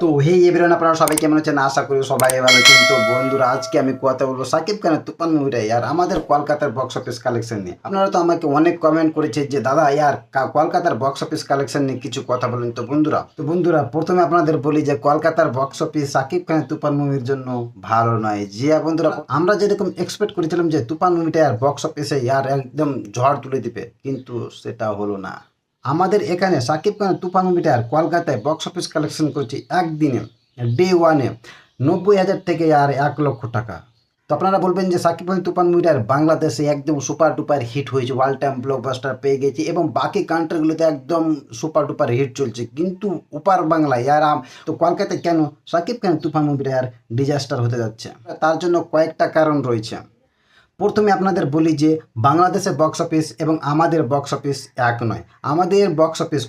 তো হেই এভরিওয়ান, আপনারা সবাই কেমন আছেন? আশা করি সবাই ভালো আছেন। তো বন্ধুরা, আজকে আমি কথা বলবো সাকিব খানের তুফান মুভিটা আর আমাদের কলকাতার বক্স অফিস কালেকশন নিয়ে। আপনারা তো আমাকে অনেক কমেন্ট করেছে যে দাদা কলকাতার বক্স অফিস কালেকশন নিয়ে কিছু কথা বলেন। তো বন্ধুরা প্রথমে আপনাদের বলি যে কলকাতার বক্স অফিস সাকিব খানের তুফান মুভির জন্য ভালো নয়। বন্ধুরা, আমরা যেরকম এক্সপেক্ট করেছিলাম যে তুফান মুভিটা আর বক্স অফিসে একদম ঝড় তুলে দিবে, কিন্তু সেটা হলো না। আমাদের এখানে সাকিব খানের তুফান মুভিটা আর কলকাতায় বক্স অফিস কালেকশন করছে একদিনে, ডে ওয়ানে 90,000 থেকে 1 লক্ষ টাকা। তো আপনারা বলবেন যে সাকিব খানের তুফান মুভিটা আর বাংলাদেশে একদম সুপার ডুপার হিট হয়েছে, ওয়ার্ল্ড টাইম ব্লকবাস্টার পেয়ে গেছে এবং বাকি কান্ট্রিগুলোতে একদম সুপার ডুপার হিট চলছে, কিন্তু উপার বাংলায় তো কলকাতায় কেন সাকিব খানের তুফান মুভিটা আর ডিজাস্টার হতে যাচ্ছে? তার জন্য কয়েকটা কারণ রয়েছে। প্রথমে আপনাদের বলি যে বাংলাদেশের বক্স অফিস এবং আমাদের বক্স অফিস এক নয়। আমাদের বক্স অফিস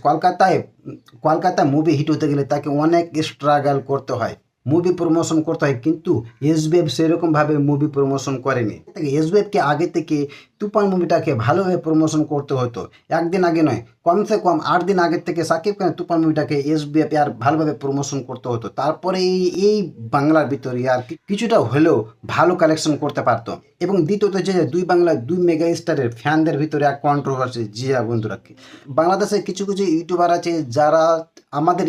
কলকাতায় মুভি হিট হতে গেলে তাকে অনেক স্ট্রাগল করতে হয়, মুভি প্রমোশন করতে হয়, কিন্তু এসবিএফ সেরকমভাবে মুভি প্রমোশন করেনি। এসবিএফকে আগে থেকে তুফান মুভিটাকে ভালোভাবে প্রমোশন করতে হতো। একদিন আগে নয়, কমসে কম 8 দিন আগের থেকে সাকিব খানের তুফান মুভিটাকে এসবিএফ আর ভালোভাবে প্রমোশন করতে হতো, তারপরে এই বাংলার ভিতরে আর কিছুটা হলেও ভালো কালেকশন করতে পারতো। এবং দ্বিতীয়ত যে দুই বাংলার দুই মেগা স্টারের ফ্যানদের ভিতরে এক কন্ট্রোভার্সি। বন্ধুরা, বাংলাদেশে কিছু কিছু ইউটিউবার আছে যারা আমাদের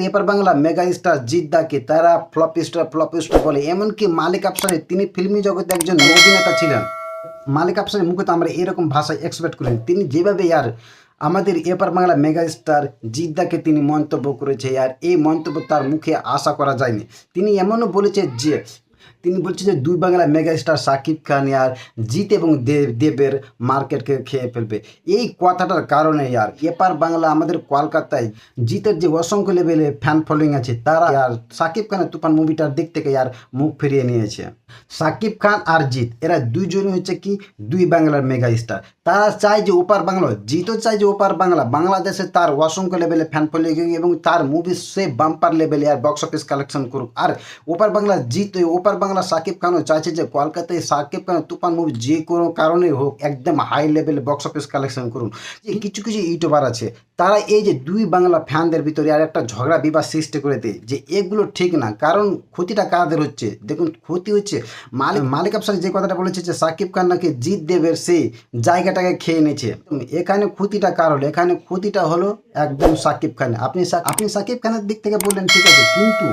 এপার বাংলা মেগা স্টার জিদ্দাকে তারা ফ্লপ স্টার বলে। এমনকি মালিক আফসারি, তিনি ফিল্মি জগতে একজন অভিনেতা ছিলেন। মালিক আফসারের মুখে তো আমরা এরকম ভাষায় এক্সপেক্ট করি। তিনি যেভাবে আমাদের এপার বাংলা মেগা স্টার জিদ্দাকে তিনি মন্তব্য করেছে, এই মন্তব্য তার মুখে আশা করা যায়নি। তিনি এমনও বলেছে যে দুই বাংলা মেগা স্টার সাকিব খান জিৎ এবং দেবের মার্কেটকে খেয়ে ফেলবে। এই কথাটার কারণে এপার বাংলা আমাদের কলকাতায় জিতের যে অসংখ্য লেভেলে ফ্যান ফলোয়িং আছে, তারা সাকিব খানের তুফান মুভিটার দিক থেকে মুখ ফিরিয়ে নিয়েছে। সাকিব খান আর জিৎ এরা দুইজনই হচ্ছে কি দুই বাংলার মেগা স্টার। তারা চায় যে ওপার বাংলা, জিতও চায় যে ওপার বাংলাদেশে তার অসংখ্য লেভেলে ফ্যান ফলোয়িং এবং তার মুভি সে বাম্পার লেভেলে বক্স অফিস কালেকশন করুক। আর ওপার বাংলা ওপার বাংলা সাকিব খানও চাইছে যে কলকাতায় সাকিব খানের তুফান মুভি যে কোনো কারণে হোক একদম হাই লেভেলে বক্স অফিস কালেকশন করুন। যে কিছু কিছু ইউটিউবার আছে তারা এই যে দুই বাংলা ফ্যানদের ভিতরে একটা ঝগড়া বিবাদ সৃষ্টি করে দেয়, যে এগুলো ঠিক না। কারণ ক্ষতিটা কাদের হচ্ছে? দেখুন, ক্ষতি হচ্ছে মালিক আফসারি যে কথাটা বলেছে যে সাকিব খান নাকি জিৎ দেবের সেই জায়গাটাকে খেয়ে নিয়েছে। এখানে ক্ষতিটা কার হলো? এখানে ক্ষতিটা হলো একদম সাকিব খান। আপনি সাকিব খানের দিক থেকে বললেন ঠিক আছে, কিন্তু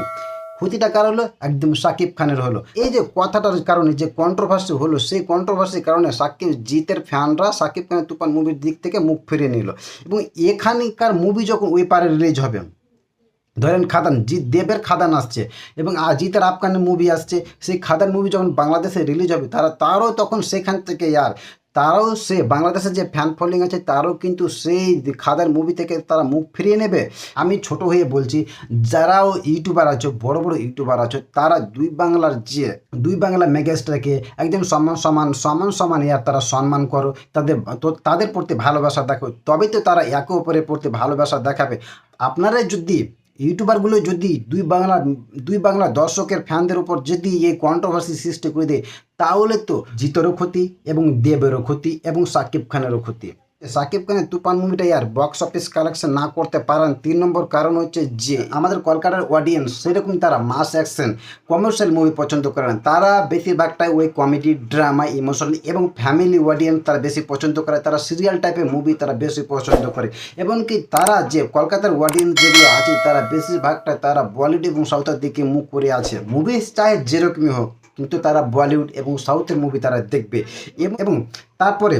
ক্ষতিটা কার হলো? একদম সাকিব খানের হলো। এই যে কথাটার কারণে যে কন্ট্রোভার্সি হলো, সেই কন্ট্রোভার্সির কারণে জিতের ফ্যানরা সাকিব খানের তুফান মুভির দিক থেকে মুখ ফিরিয়ে নিল। এবং এখানকার মুভি যখন ওই পারে রিলিজ হবে, ধরেন খাদান, দেবের খাদান আসছে এবং জিতের আফগানের মুভি আসছে, সেই খাদান মুভি যখন বাংলাদেশে রিলিজ হবে, তারাও তখন সেখান থেকে তারাও সে বাংলাদেশের যে ফ্যান ফলোয়িং আছে তারাও কিন্তু সেই খাদার মুভি থেকে তারা মুখ ফিরিয়ে নেবে। আমি ছোট হয়ে বলছি, যারাও ইউটিউবার আছো, বড় বড় ইউটিউবার আছো, তারা দুই বাংলা মেগাস্টারকে একদম সমান তারা সম্মান করো, তাদের প্রতি ভালোবাসা দেখো, তবেই তো তারা একে অপরের প্রতি ভালোবাসা দেখাবে। আপনারা যদি ইউটিউবারগুলো যদি দুই বাংলা দর্শকের ফ্যানদের উপর যদি এই কন্ট্রোভার্সি সৃষ্টি করে দেয়, তাহলে তো জিতেরও ক্ষতি এবং দেবেরও ক্ষতি এবং সাকিব খানেরও ক্ষতি। সাকিব খানের তুফান মুভিটা বক্স অফিস কালেকশন না করতে পারেন 3 নম্বর কারণ হচ্ছে যে আমাদের কলকাতার অডিয়েন্স সেরকম তারা মাস অ্যাকশন কমার্শিয়াল মুভি পছন্দ করে না। তারা বেশিরভাগটাই ওই কমেডি, ড্রামা, ইমোশনাল এবং ফ্যামিলি অডিয়েন্স তারা বেশি পছন্দ করে। তারা সিরিয়াল টাইপের মুভি তারা বেশি পছন্দ করে। এমনকি তারা যে কলকাতার অডিয়েন্স যেগুলো আছে তারা বেশিরভাগটা তারা বলিউড এবং সাউথের দিকে মুখ করে আছে। মুভি চাहे যেরকমই হোক, কিন্তু তারা বলিউড এবং সাউথের মুভি তারা দেখবে। এবং তারপরে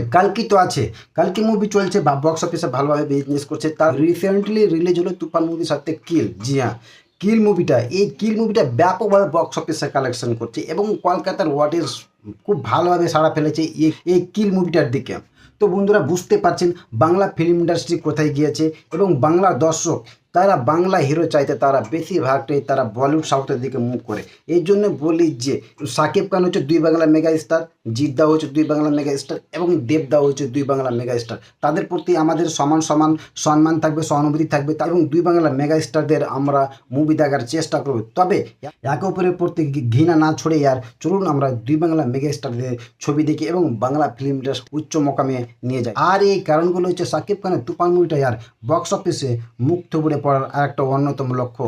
কালকি মুভি চলছে বা বক্স অফিসে ভালোভাবে বিজনেস করছে। তার রিসেন্টলি রিলিজ হলো তুফান মুভির সাথে কিল। কিল মুভিটা ব্যাপকভাবে বক্স অফিসে কালেকশন করছে এবং কলকাতার অডিয়েন্স খুব ভালোভাবে সাড়া ফেলেছে এই কিল মুভিটার দিকে। তো বন্ধুরা, বুঝতে পারছেন বাংলা ফিল্ম ইন্ডাস্ট্রি কোথায় গিয়েছে এবং বাংলার দর্শক তারা বাংলা হিরো চাইতে তারা বেশিরভাগটাই তারা বলিউড সাউথের দিকে মুখ করে। এই জন্য বলি যে সাকিব খান হচ্ছে দুই বাংলা মেগা স্টার, জিৎ দা হচ্ছে দুই বাংলা মেগা স্টার এবং দেবদা হচ্ছে দুই বাংলা মেগা স্টার। তাদের প্রতি আমাদের সমান সমান সম্মান থাকবে, সহানুভূতি থাকবে এবং দুই বাংলা মেগা স্টারদের আমরা মুভি দেখার চেষ্টা করব। তবে একে অপরের প্রতি ঘৃণা না ছড়ে আর চলুন আমরা দুই বাংলা মেগা স্টারদের ছবি দেখি এবং বাংলা ফিল্মটা উচ্চ মকামে নিয়ে যাই। আর এই কারণগুলো হচ্ছে সাকিব খানের তুফান মুভিটা আর বক্স অফিসে মুখ থুবড়ে পড়ার আর একটা অন্যতম লক্ষ্য।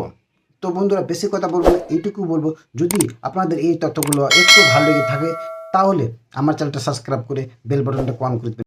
তো বন্ধুরা, বেশি কথা বলবো না, এইটুকু বলবো, যদি আপনাদের এই তথ্যগুলো একটু ভালো লেগে থাকে তাহলে আমার চ্যানেলটা সাবস্ক্রাইব করে বেল বাটনটা অন করে দিবেন।